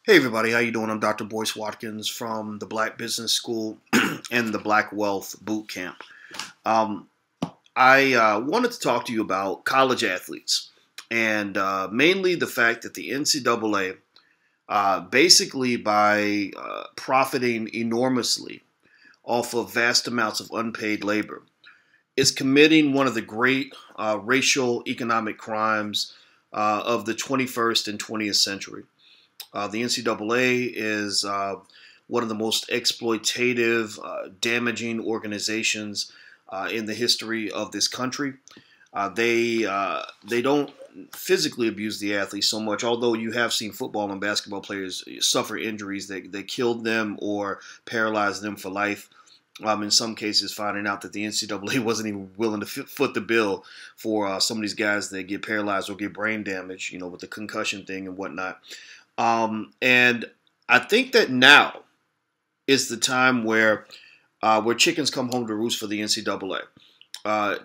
Hey everybody, how you doing? I'm Dr. Boyce Watkins from the Black Business School and the Black Wealth Boot Camp. Um, I wanted to talk to you about college athletes and mainly the fact that the NCAA, basically by profiting enormously off of vast amounts of unpaid labor, is committing one of the great racial economic crimes of the 21st and 20th century. The NCAA is one of the most exploitative, damaging organizations in the history of this country. They don't physically abuse the athletes so much, although you have seen football and basketball players suffer injuries that killed them or paralyzed them for life. In some cases, finding out that the NCAA wasn't even willing to foot the bill for some of these guys that get paralyzed or get brain damage, with the concussion thing and whatnot. And I think that now is the time where chickens come home to roost for the NCAA.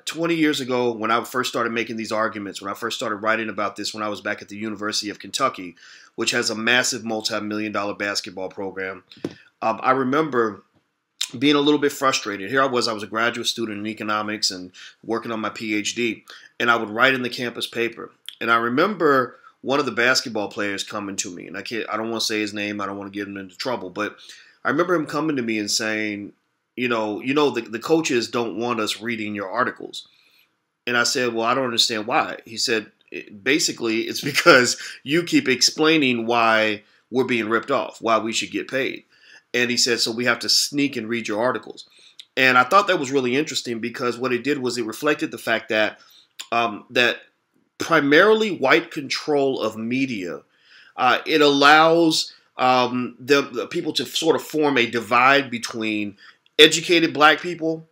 20 years ago, when I first started making these arguments, when I first started writing about this, when I was back at the University of Kentucky, which has a massive multi-million-dollar basketball program, I remember being a little bit frustrated. Here I was a graduate student in economics and working on my PhD, and I would write in the campus paper. And I remember one of the basketball players coming to me, and I don't want to say his name, I don't want to get him into trouble, but I remember him coming to me and saying, the coaches don't want us reading your articles. And I said, well, I don't understand why. He said, basically, it's because you keep explaining why we're being ripped off, why we should get paid. And he said, so we have to sneak and read your articles. And I thought that was really interesting because what it did was it reflected the fact that that primarily white control of media, it allows the people to sort of form a divide between educated black people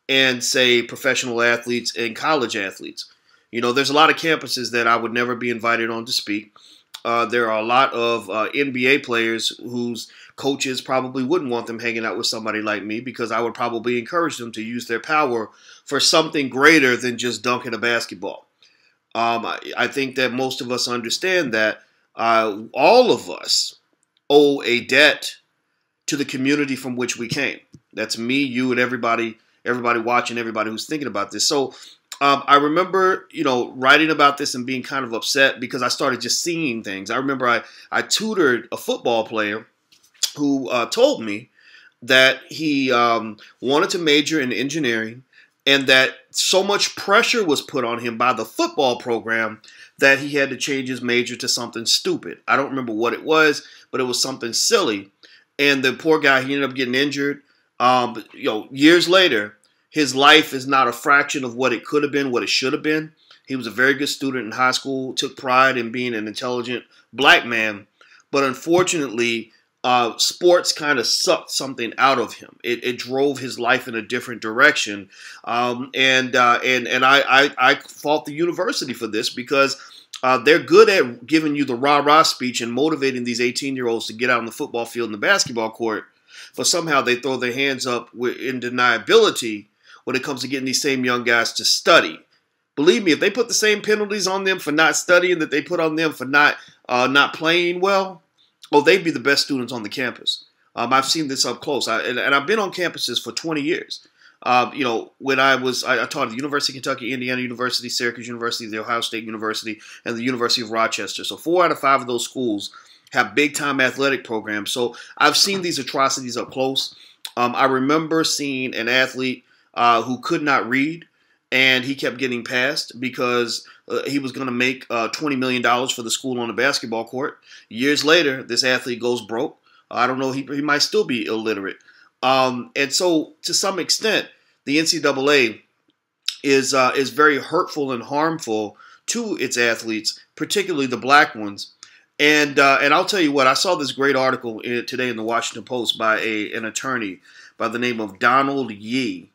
and, say, professional athletes and college athletes. There's a lot of campuses that I would never be invited on to speak. There are a lot of NBA players whose coaches probably wouldn't want them hanging out with somebody like me because I would probably encourage them to use their power for something greater than just dunking a basketball. I think that most of us understand that all of us owe a debt to the community from which we came. That's me, you, and everybody watching, everybody who's thinking about this. So I remember, writing about this and being kind of upset because I started just seeing things. I remember I tutored a football player who told me that he wanted to major in engineering and that so much pressure was put on him by the football program that he had to change his major to something stupid. I don't remember what it was, but it was something silly. And the poor guy, he ended up getting injured. Years later, his life is not a fraction of what it could have been, what it should have been. He was a very good student in high school, took pride in being an intelligent black man. But unfortunately, sports kind of sucked something out of him. It drove his life in a different direction. And I fault the university for this because they're good at giving you the rah-rah speech and motivating these 18-year-olds to get out on the football field and the basketball court. But somehow they throw their hands up in deniability when it comes to getting these same young guys to study. Believe me, if they put the same penalties on them for not studying that they put on them for not playing well, they'd be the best students on the campus. I've seen this up close, and I've been on campuses for 20 years. When I taught at the University of Kentucky, Indiana University, Syracuse University, the Ohio State University, and the University of Rochester. So 4 out of 5 of those schools have big-time athletic programs. So I've seen these atrocities up close. I remember seeing an athlete who could not read, and he kept getting passed because he was going to make $20 million for the school on the basketball court. Years later, this athlete goes broke. I don't know, he might still be illiterate. And so, to some extent, the NCAA is very hurtful and harmful to its athletes, particularly the black ones. And I'll tell you what, I saw this great article today in the Washington Post by an attorney by the name of Donald Yee.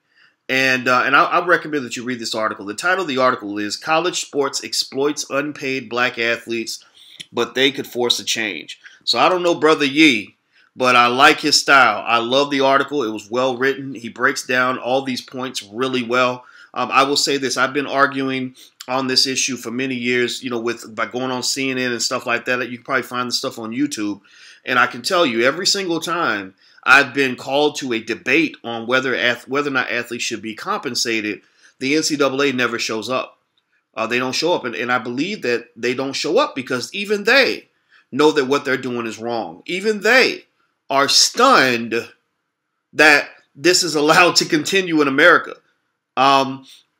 And I recommend that you read this article. The title of the article is "College Sports Exploits Unpaid Black Athletes, but They Could Force a Change." So I don't know Brother Yee, but I like his style. I love the article. It was well written. He breaks down all these points really well. I will say this. I've been arguing on this issue for many years, by going on CNN and stuff like that. You can probably find the stuff on YouTube. And I can tell you, every single time I've been called to a debate on whether or not athletes should be compensated, the NCAA never shows up. They don't show up. And I believe that they don't show up because even they know that what they're doing is wrong. Even they are stunned that this is allowed to continue in America.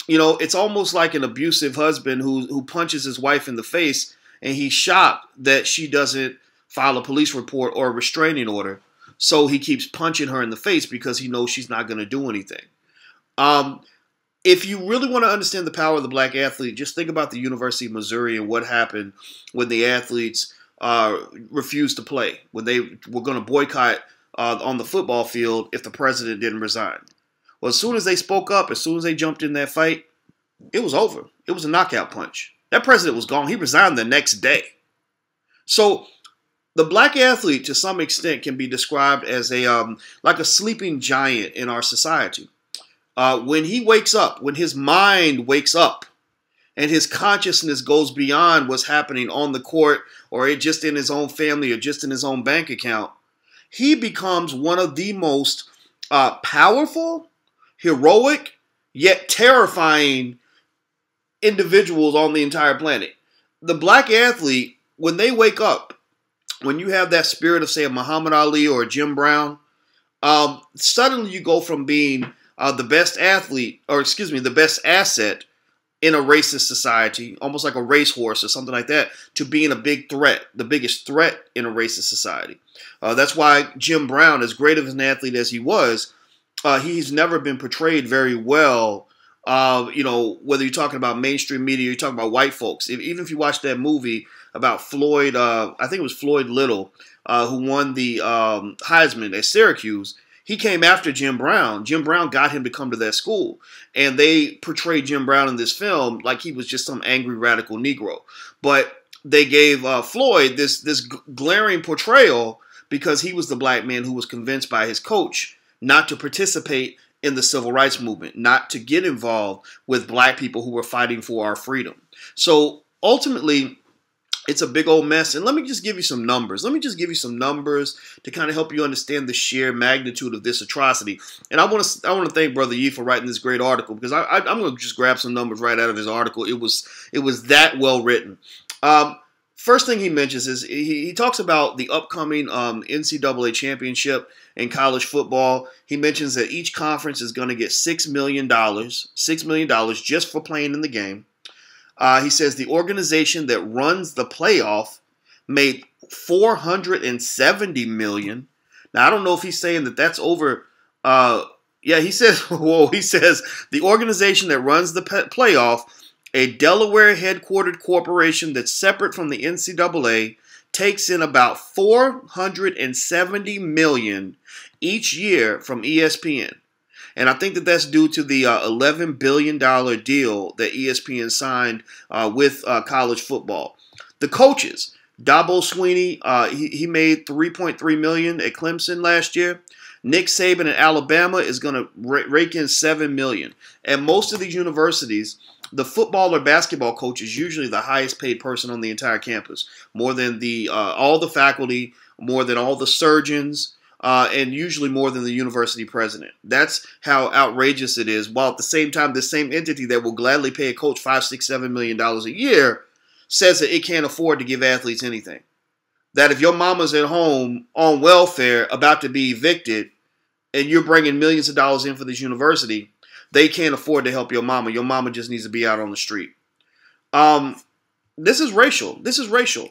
It's almost like an abusive husband who punches his wife in the face, and he's shocked that she doesn't file a police report or a restraining order. So he keeps punching her in the face because he knows she's not going to do anything. If you really want to understand the power of the black athlete, just think about the University of Missouri and what happened when the athletes refused to play, when they were going to boycott on the football field if the president didn't resign. Well, as soon as they spoke up, as soon as they jumped in that fight, it was over. It was a knockout punch. That president was gone. He resigned the next day. So the black athlete, to some extent, can be described as like a sleeping giant in our society. When he wakes up, when his mind wakes up, and his consciousness goes beyond what's happening on the court or just in his own family or just in his own bank account, he becomes one of the most powerful, heroic, yet terrifying individuals on the entire planet. The black athlete, when they wake up, when you have that spirit of, say, a Muhammad Ali or a Jim Brown, suddenly you go from being the best athlete, the best asset in a racist society, almost like a racehorse or something like that, to being a big threat, the biggest threat in a racist society. That's why Jim Brown, as great of an athlete as he was, he's never been portrayed very well. Whether you're talking about mainstream media, you're talking about white folks. Even if you watch that movie about Floyd, I think it was Floyd Little, who won the Heisman at Syracuse, he came after Jim Brown. Jim Brown got him to come to that school. And they portrayed Jim Brown in this film like he was just some angry radical Negro. But they gave Floyd this glaring portrayal because he was the black man who was convinced by his coach not to participate in the civil rights movement, not to get involved with black people who were fighting for our freedom. So ultimately, it's a big old mess. And let me just give you some numbers. Let me just give you some numbers to kind of help you understand the sheer magnitude of this atrocity. And I want to thank Brother Yee for writing this great article, because I'm going to just grab some numbers right out of his article. It was that well written. First thing he mentions is he talks about the upcoming NCAA championship in college football. He mentions that each conference is going to get $6 million just for playing in the game. He says the organization that runs the playoff made $470 million. Now, I don't know if he's saying that that's over. He says the organization that runs the playoff, a Delaware headquartered corporation that's separate from the NCAA, takes in about $470 million each year from ESPN. And I think that that's due to the $11 billion deal that ESPN signed with college football. The coaches, Dabo Swinney, he made $3.3 million at Clemson last year. Nick Saban at Alabama is going to rake in $7 million. At most of these universities, the football or basketball coach is usually the highest paid person on the entire campus, more than all the faculty, more than all the surgeons, and usually more than the university president. That's how outrageous it is. While at the same time, the same entity that will gladly pay a coach $5, $6, $7 million a year says that it can't afford to give athletes anything. That if your mama's at home on welfare about to be evicted and you're bringing millions of dollars in for this university, they can't afford to help your mama. Your mama just needs to be out on the street. This is racial. This is racial.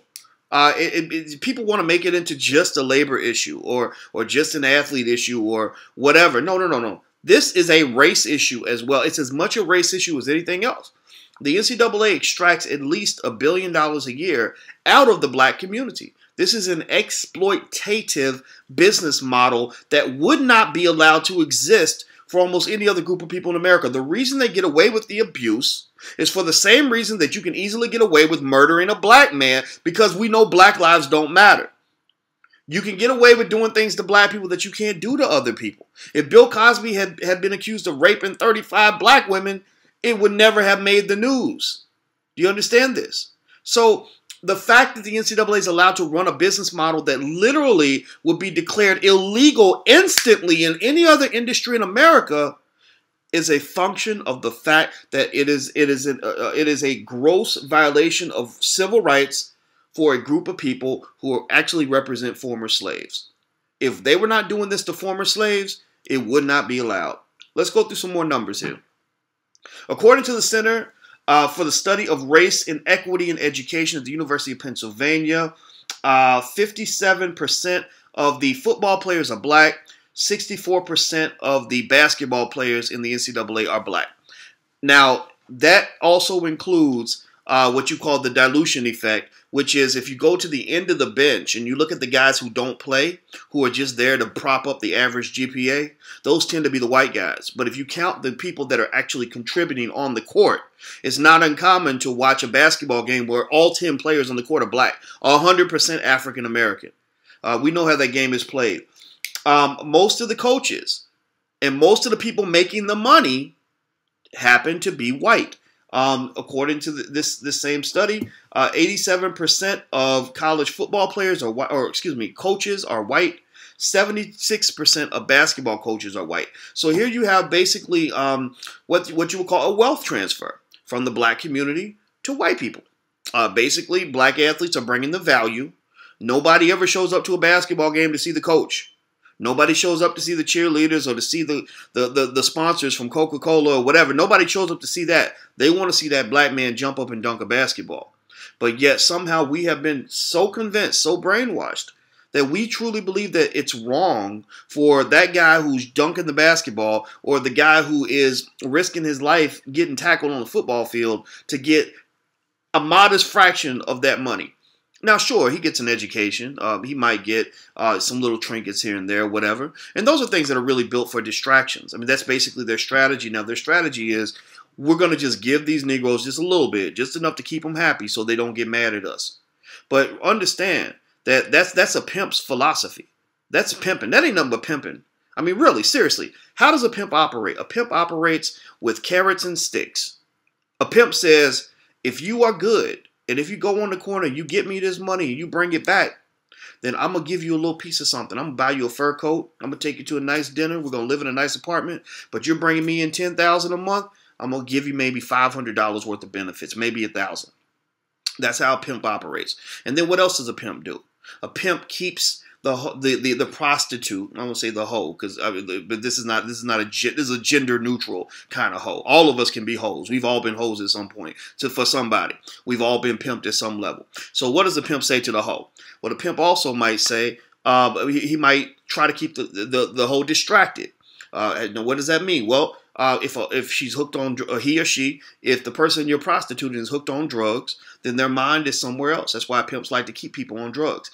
People want to make it into just a labor issue or just an athlete issue or whatever. No. This is a race issue as well. It's as much a race issue as anything else. The NCAA extracts at least $1 billion a year out of the black community. This is an exploitative business model that would not be allowed to exist for almost any other group of people in America. The reason they get away with the abuse is for the same reason that you can easily get away with murdering a black man, because we know black lives don't matter. You can get away with doing things to black people that you can't do to other people. If Bill Cosby had been accused of raping 35 black women, it would never have made the news. Do you understand this? So the fact that the NCAA is allowed to run a business model that literally would be declared illegal instantly in any other industry in America is a function of the fact that it is a gross violation of civil rights for a group of people who actually represent former slaves. If they were not doing this to former slaves, it would not be allowed. Let's go through some more numbers here. According to the Center for the Study of Race and Equity in Education at the University of Pennsylvania, 57% of the football players are black. 64% of the basketball players in the NCAA are black. Now, that also includes what you call the dilution effect, which is if you go to the end of the bench and you look at the guys who don't play, who are just there to prop up the average GPA, those tend to be the white guys. But if you count the people that are actually contributing on the court, it's not uncommon to watch a basketball game where all 10 players on the court are black, 100% African American. We know how that game is played. Most of the coaches and most of the people making the money happen to be white. According to this same study, 87% of college football players are white, or excuse me, coaches are white. 76% of basketball coaches are white. So here you have basically what you would call a wealth transfer from the black community to white people. Basically, black athletes are bringing the value. Nobody ever shows up to a basketball game to see the coach. Nobody shows up to see the cheerleaders or to see the sponsors from Coca-Cola or whatever. Nobody shows up to see that. They want to see that black man jump up and dunk a basketball. But yet somehow we have been so convinced, so brainwashed, that we truly believe that it's wrong for that guy who's dunking the basketball or the guy who is risking his life getting tackled on the football field to get a modest fraction of that money. Now, sure, he gets an education. He might get some little trinkets here and there, whatever. And those are things that are really built for distractions. I mean, that's basically their strategy. Now, their strategy is we're going to just give these Negroes just a little bit, just enough to keep them happy so they don't get mad at us. But understand that that's a pimp's philosophy. That's pimping. That ain't nothing but pimping. I mean, really, seriously, how does a pimp operate? A pimp operates with carrots and sticks. A pimp says, if you are good, and if you go on the corner, you get me this money, and you bring it back, then I'm going to give you a little piece of something. I'm going to buy you a fur coat. I'm going to take you to a nice dinner. We're going to live in a nice apartment. But you're bringing me in $10,000 a month. I'm going to give you maybe $500 worth of benefits, maybe $1,000. That's how a pimp operates. And then what else does a pimp do? A pimp keeps the prostitute. I'm gonna say the hoe because but this is a gender neutral kind of hoe. All of us can be hoes. We've all been hoes at some point. For somebody, we've all been pimped at some level. So what does the pimp say to the hoe? Well, the pimp also might say he might try to keep the hoe distracted. Now, what does that mean? Well, if she's hooked on if the person you're prostituting is hooked on drugs, then their mind is somewhere else. That's why pimps like to keep people on drugs.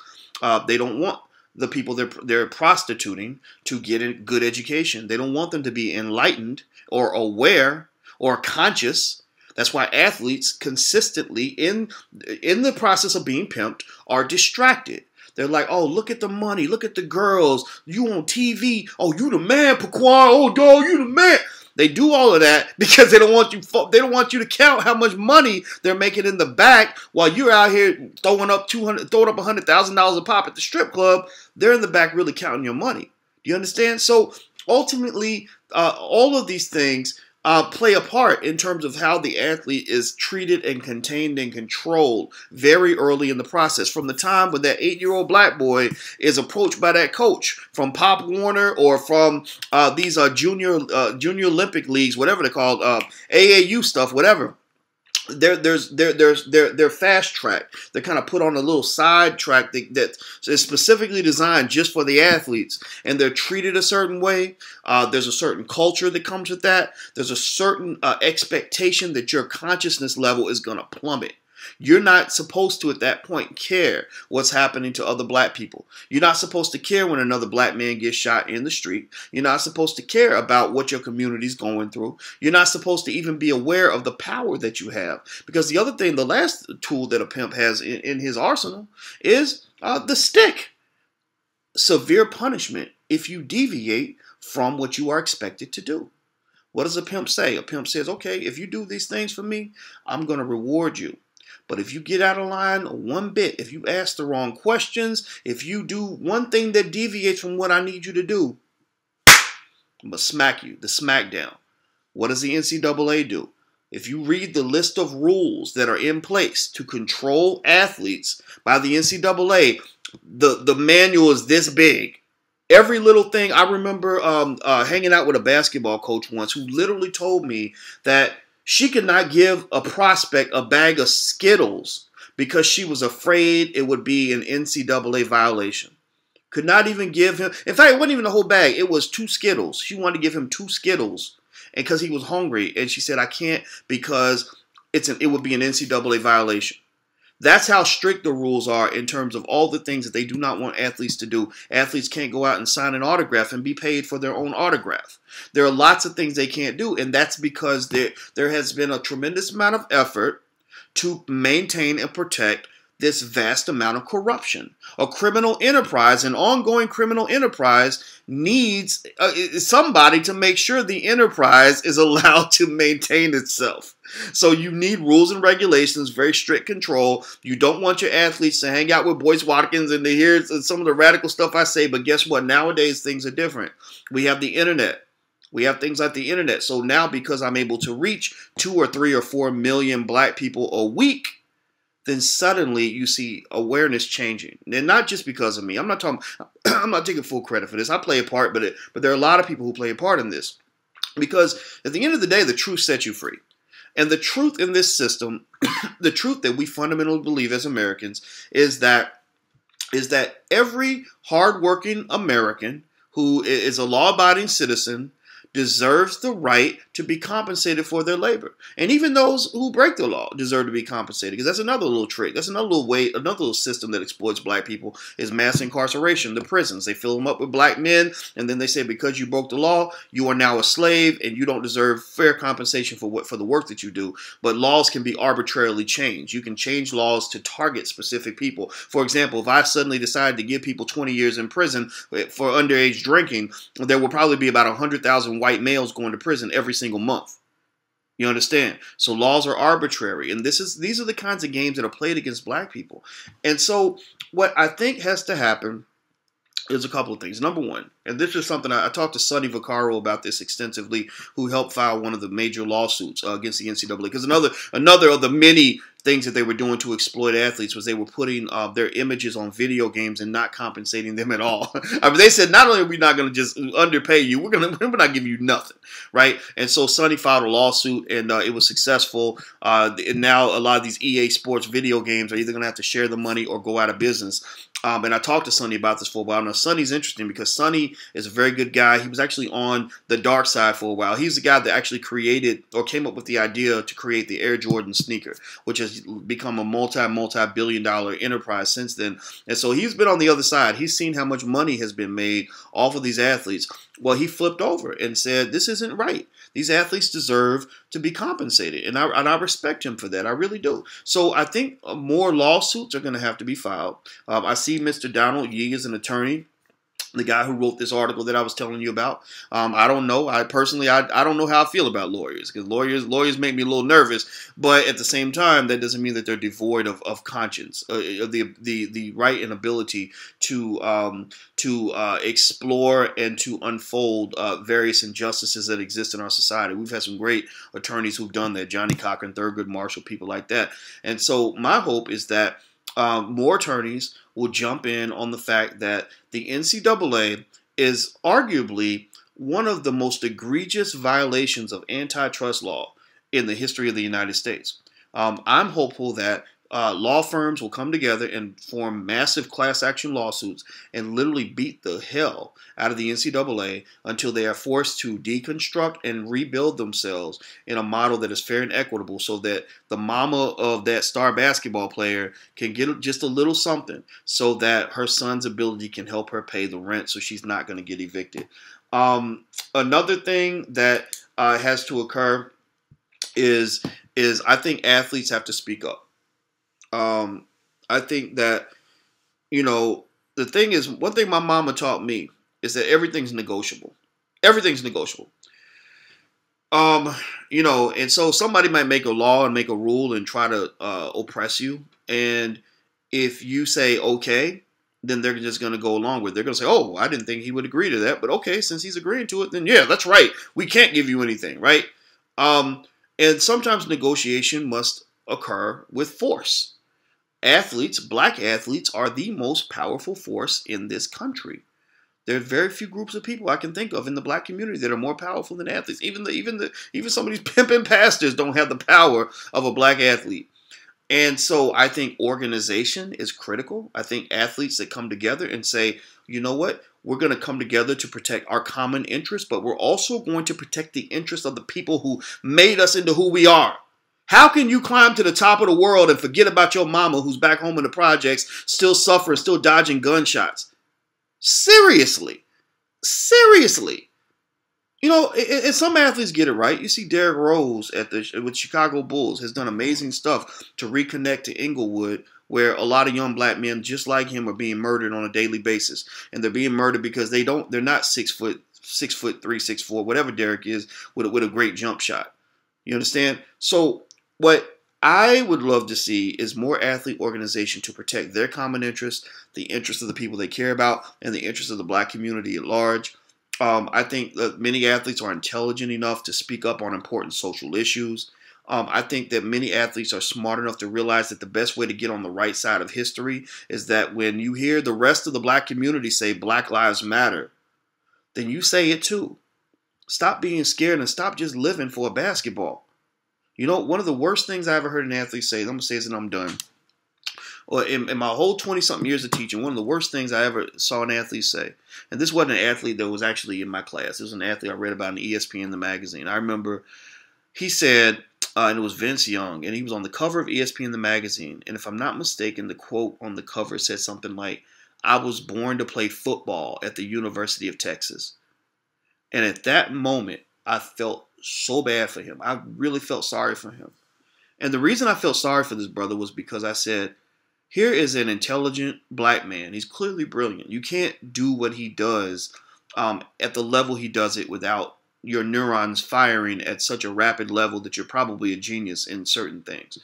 They don't want the people they're prostituting to get a good education. They don't want them to be enlightened or aware or conscious. That's why athletes consistently in the process of being pimped are distracted. They're like, oh, look at the money. Look at the girls. You on TV. Oh, you the man, Paquan. Oh, dog, you the man. They do all of that because they don't want you. They don't want you to count how much money they're making in the back while you're out here throwing up $100,000 a pop at the strip club. They're in the back really counting your money. Do you understand? So ultimately, all of these things play a part in terms of how the athlete is treated and contained and controlled very early in the process. From the time when that 8-year-old black boy is approached by that coach from Pop Warner or from these junior Olympic leagues, whatever they're called, AAU stuff, whatever. They're fast track. They're kind of put on a little side track that is specifically designed just for the athletes, and they're treated a certain way. There's a certain culture that comes with that. There's a certain expectation that your consciousness level is going to plummet. You're not supposed to, at that point, care what's happening to other black people. You're not supposed to care when another black man gets shot in the street. You're not supposed to care about what your community's going through. You're not supposed to even be aware of the power that you have. Because the other thing, the last tool that a pimp has in his arsenal is the stick. Severe punishment if you deviate from what you are expected to do. What does a pimp say? A pimp says, okay, if you do these things for me, I'm going to reward you. But if you get out of line one bit, if you ask the wrong questions, if you do one thing that deviates from what I need you to do, I'm going to smack you, the smackdown. What does the NCAA do? If you read the list of rules that are in place to control athletes by the NCAA, the manual is this big. Every little thing. I remember hanging out with a basketball coach once who literally told me that she could not give a prospect a bag of Skittles because she was afraid it would be an NCAA violation. Could not even give him. In fact, it wasn't even a whole bag. It was 2 Skittles. She wanted to give him 2 Skittles, and because he was hungry, and she said, "I can't because it would be an NCAA violation." That's how strict the rules are in terms of all the things that they do not want athletes to do. Athletes can't go out and sign an autograph and be paid for their own autograph. There are lots of things they can't do, and that's because there has been a tremendous amount of effort to maintain and protect this vast amount of corruption. A criminal enterprise, an ongoing criminal enterprise, needs somebody to make sure the enterprise is allowed to maintain itself. So you need rules and regulations, very strict control. You don't want your athletes to hang out with Boyce Watkins and to hear some of the radical stuff I say, but guess what? Nowadays, things are different. We have the internet. We have things like the internet. So now, because I'm able to reach 2 or 3 or 4 million black people a week, then suddenly you see awareness changing. And not just because of me. I'm not taking full credit for this. I play a part, but there are a lot of people who play a part in this. Because at the end of the day, the truth sets you free. And the truth in this system, the truth that we fundamentally believe as Americans is that every hardworking American who is a law-abiding citizen deserves the right to be compensated for their labor. And even those who break the law deserve to be compensated, because that's another little trick. That's another little way, another little system that exploits black people is mass incarceration, the prisons. They fill them up with black men, and then they say because you broke the law, you are now a slave, and you don't deserve fair compensation for the work that you do. But laws can be arbitrarily changed. You can change laws to target specific people. For example, if I suddenly decided to give people 20 years in prison for underage drinking, there will probably be about 100,000 white males going to prison every single month. You understand? So laws are arbitrary, and these are the kinds of games that are played against black people. And so what I think has to happen is a couple of things. Number one, and this is something I talked to Sonny Vaccaro about this extensively, who helped file one of the major lawsuits against the NCAA. Because another of the many things that they were doing to exploit athletes was they were putting their images on video games and not compensating them at all. I mean, they said, not only are we not going to just underpay you, we're not giving you nothing, right? And so Sonny filed a lawsuit, and it was successful. And now a lot of these EA Sports video games are either going to have to share the money or go out of business. And I talked to Sonny about this for a while. Now, Sonny's interesting because Sonny is a very good guy. He was actually on the dark side for a while. He's the guy that actually created or came up with the idea to create the Air Jordan sneaker, which has become a multi-billion-dollar enterprise since then. And so he's been on the other side. He's seen how much money has been made off of these athletes. Well, he flipped over and said, this isn't right. These athletes deserve to be compensated. And I respect him for that. I really do. So I think more lawsuits are going to have to be filed. I see Mr. Donald Yee is an attorney, the guy who wrote this article that I was telling you about. I don't know. I don't know how I feel about lawyers, because lawyers make me a little nervous. But at the same time, that doesn't mean that they're devoid of conscience, the right and ability to explore and to unfold various injustices that exist in our society. We've had some great attorneys who've done that: Johnny Cochran, Thurgood Marshall, people like that. And so my hope is that more attorneys will jump in on the fact that the NCAA is arguably one of the most egregious violations of antitrust law in the history of the United States. I'm hopeful that law firms will come together and form massive class action lawsuits and literally beat the hell out of the NCAA until they are forced to deconstruct and rebuild themselves in a model that is fair and equitable, so that the mama of that star basketball player can get just a little something so that her son's ability can help her pay the rent so she's not going to get evicted. Another thing that has to occur is I think athletes have to speak up. I think that, the thing is, one thing my mama taught me is that everything's negotiable. Everything's negotiable. Um, and so somebody might make a law and make a rule and try to oppress you. And if you say okay, then they're just going to go along with it. They're going to say, oh, I didn't think he would agree to that, but okay, since he's agreeing to it, then yeah, that's right. We can't give you anything, right? Um, and sometimes negotiation must occur with force. Athletes, black athletes, are the most powerful force in this country. There are very few groups of people I can think of in the black community that are more powerful than athletes. Even some of these pimping pastors don't have the power of a black athlete. And so I think organization is critical. I think athletes that come together and say, you know what, we're going to come together to protect our common interests, but we're also going to protect the interests of the people who made us into who we are. How can you climb to the top of the world and forget about your mama who's back home in the projects, still suffering, still dodging gunshots? Seriously. Seriously. And some athletes get it right. You see Derrick Rose with Chicago Bulls has done amazing stuff to reconnect to Inglewood, where a lot of young black men just like him are being murdered on a daily basis. And they're being murdered because they're not 6'3", 6'4", whatever Derrick is, with a great jump shot. You understand? So what I would love to see is more athlete organization to protect their common interests, the interests of the people they care about, and the interests of the black community at large. I think that many athletes are intelligent enough to speak up on important social issues. I think that many athletes are smart enough to realize that the best way to get on the right side of history is that when you hear the rest of the black community say Black Lives Matter, then you say it too. Stop being scared and stop just living for a basketball. One of the worst things I ever heard an athlete say, I'm going to say this and I'm done. Or in my whole 20-something years of teaching, one of the worst things I ever saw an athlete say, and this wasn't an athlete that was actually in my class. It was an athlete I read about in ESPN, the magazine. I remember he said, and it was Vince Young, and he was on the cover of ESPN, the magazine. And if I'm not mistaken, the quote on the cover said something like, "I was born to play football at the University of Texas." And at that moment, I felt so bad for him. I really felt sorry for him. And the reason I felt sorry for this brother was because I said, here is an intelligent black man. He's clearly brilliant. You can't do what he does at the level he does it without your neurons firing at such a rapid level that you're probably a genius in certain things.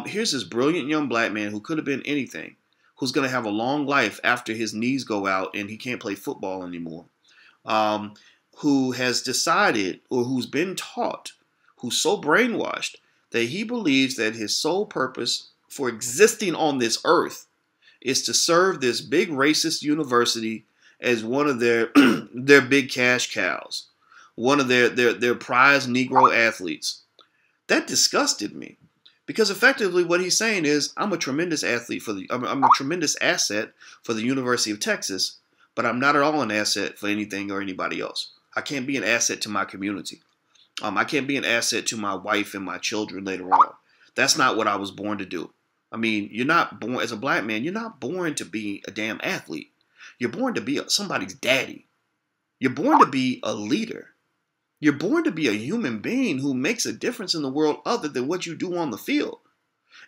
Here's this brilliant young black man who could have been anything, who's going to have a long life after his knees go out and he can't play football anymore, who has decided, or who's been taught, who's so brainwashed that he believes that his sole purpose for existing on this earth is to serve this big racist university as one of their their big cash cows, one of their prize Negro athletes. That disgusted me, because effectively what he's saying is, I'm a tremendous athlete I'm a tremendous asset for the University of Texas, but I'm not at all an asset for anything or anybody else. I can't be an asset to my community. I can't be an asset to my wife and my children later on. That's not what I was born to do. I mean, you're not born, as a black man, you're not born to be a damn athlete. You're born to be somebody's daddy. You're born to be a leader. You're born to be a human being who makes a difference in the world other than what you do on the field.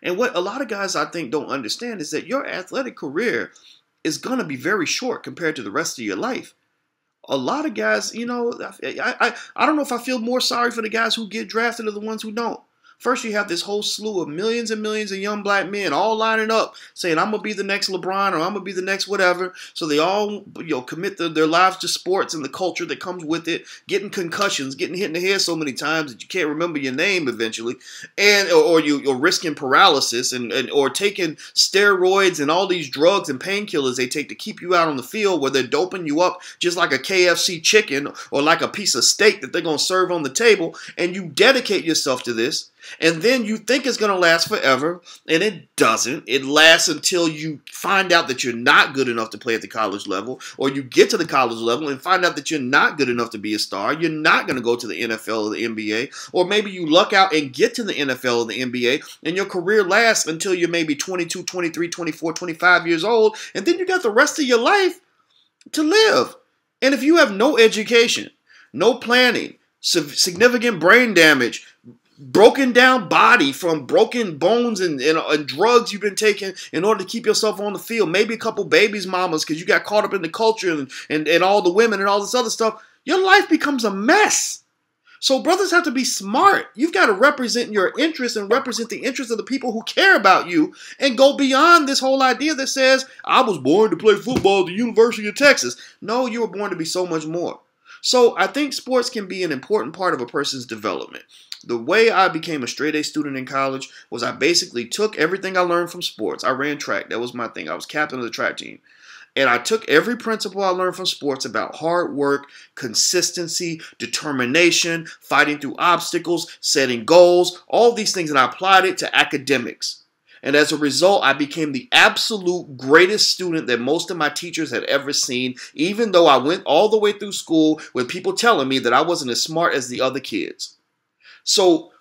And what a lot of guys, I think, don't understand is that your athletic career is going to be very short compared to the rest of your life. A lot of guys, I don't know if I feel more sorry for the guys who get drafted or the ones who don't. First, you have this whole slew of millions and millions of young black men all lining up saying, I'm going to be the next LeBron or I'm going to be the next whatever. So they all commit their lives to sports and the culture that comes with it, getting concussions, getting hit in the head so many times that you can't remember your name eventually, and or you're risking paralysis or taking steroids and all these drugs and painkillers they take to keep you out on the field where they're doping you up just like a KFC chicken or like a piece of steak that they're going to serve on the table, and you dedicate yourself to this. And then you think it's going to last forever, and it doesn't. It lasts until you find out that you're not good enough to play at the college level, or you get to the college level and find out that you're not good enough to be a star. You're not going to go to the NFL or the NBA, or maybe you luck out and get to the NFL or the NBA, and your career lasts until you're maybe 22, 23, 24, 25 years old, and then you got the rest of your life to live. And if you have no education, no planning, significant brain damage, broken down body from broken bones and drugs you've been taking in order to keep yourself on the field, maybe a couple babies mamas because you got caught up in the culture and all the women and all this other stuff, your life becomes a mess. So brothers have to be smart. You've got to represent your interests and represent the interests of the people who care about you and go beyond this whole idea that says, I was born to play football at the University of Texas. No, you were born to be so much more. So I think sports can be an important part of a person's development. The way I became a straight A student in college was I basically took everything I learned from sports. I ran track. That was my thing. I was captain of the track team. And I took every principle I learned from sports about hard work, consistency, determination, fighting through obstacles, setting goals, all these things, and I applied it to academics. And as a result, I became the absolute greatest student that most of my teachers had ever seen, even though I went all the way through school with people telling me that I wasn't as smart as the other kids. So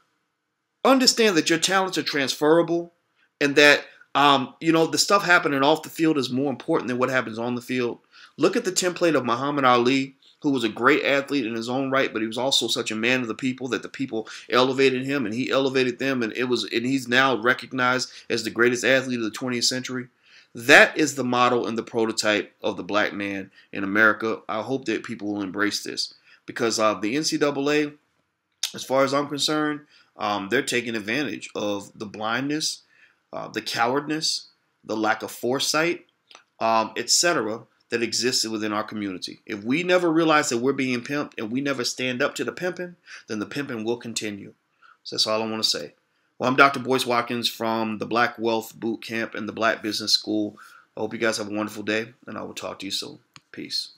understand that your talents are transferable and that the stuff happening off the field is more important than what happens on the field. Look at the template of Muhammad Ali, who was a great athlete in his own right, but he was also such a man of the people that the people elevated him and he elevated them, and he's now recognized as the greatest athlete of the 20th century. That is the model and the prototype of the black man in America. I hope that people will embrace this because the NCAA, as far as I'm concerned, they're taking advantage of the blindness, the cowardness, the lack of foresight, etc., that exists within our community. If we never realize that we're being pimped and we never stand up to the pimping, then the pimping will continue. So that's all I want to say. Well, I'm Dr. Boyce Watkins from the Black Wealth Boot Camp and the Black Business School. I hope you guys have a wonderful day, and I will talk to you soon. Peace.